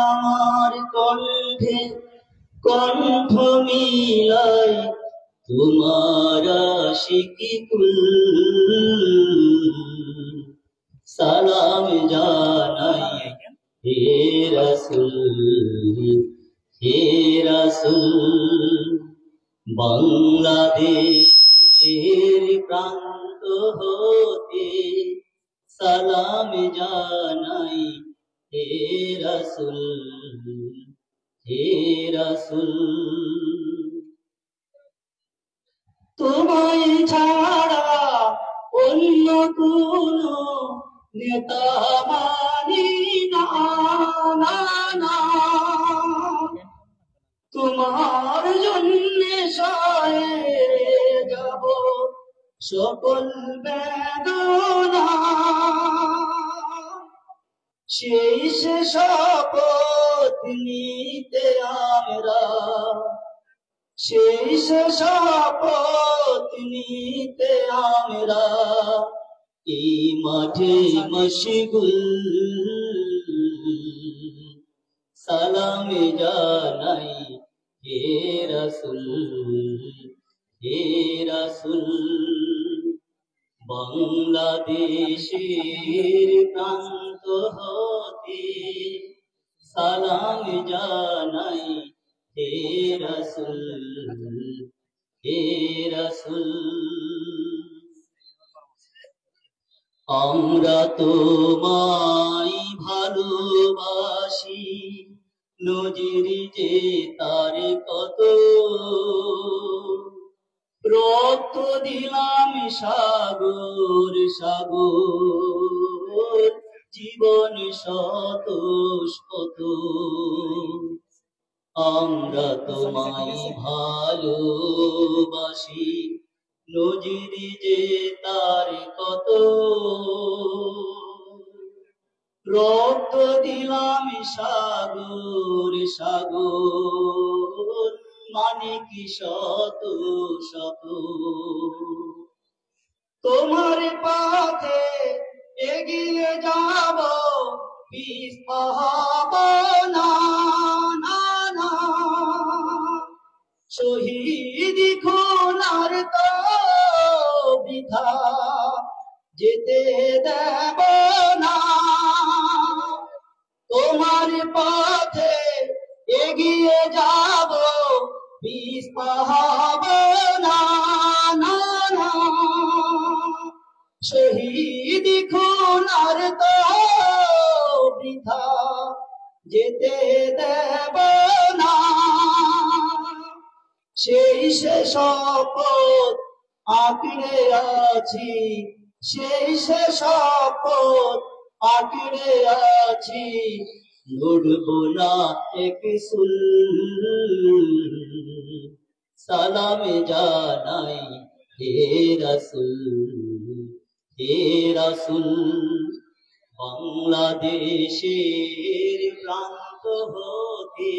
আমার কণ্ঠে কণ্ঠ মিলায় তোমার আশিকি কুল সালাম জানাই হে রাসূল হে রাসূল বাংলাদেশের প্রান্ত হতে সালাম জানাই হে রাসূল হে রাসূল তোমায় ছাড়া অন্য কোনো নেতা মানি না না না তোমার জন্যে সয়ে যাব সকল বেদনা সেই সে শপথ নিতে আমরা সেই সে শপথ নিতে আমরা এই মাঠে মশগুল সালাম জানাই হে রাসূল হে রাসূল বাংলাদেশের প্রান্ত হতে সালাম জানাই হে রাসূল হে রাসূল আমরা তোমায় ভালোবাসি নজির যে তার কত রক্ত দিলাম সাগর সাগর জীবন শত শত আমরা তোমায় ভালোবাসি নজির যে তার কত রক্ত দিলাম সাগর সাগর মানে কি শত শত তোমার পথে এগিয়ে যাব পিছপা হব না না না শহীদ খুনার তো বৃথা যেতে দেব না তোমার পথে এগিয়ে যাব পিছপা হব না না না শহীদ খুনার তো বৃথা যেতে দেব না সেই সে শপথ আঁকড়ে আছি সেই সে শপথ আঁকড়ে আছি লড়ব না এক সুল সালাম জানাই হে রাসূল হে রাসূল বাংলাদেশের প্রান্ত হতে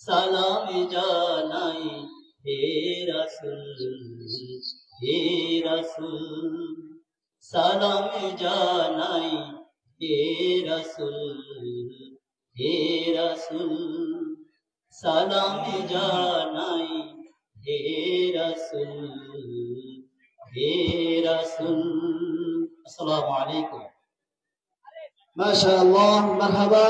সালাম জানাই হে রাসূল হে রাসূল সালাম জানাই হে রাসূল হে রাসূল সালাম জানাই হে রাসূল হে রাসূল আসসালামু আলাইকুম মাশাআল্লাহ মারহাবা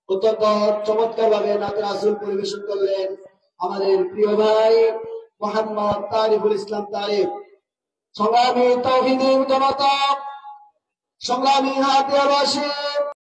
অত্যন্ত চমৎকার ভাবে নাতে রাসূল পরিবেশন করলেন আমাদের প্রিয় ভাই মোহাম্মদ তারিফুল ইসলাম তারিফ সংগ্রামী তাওহীদের জনতা সংগ্রামী হাতিয়ারবাসী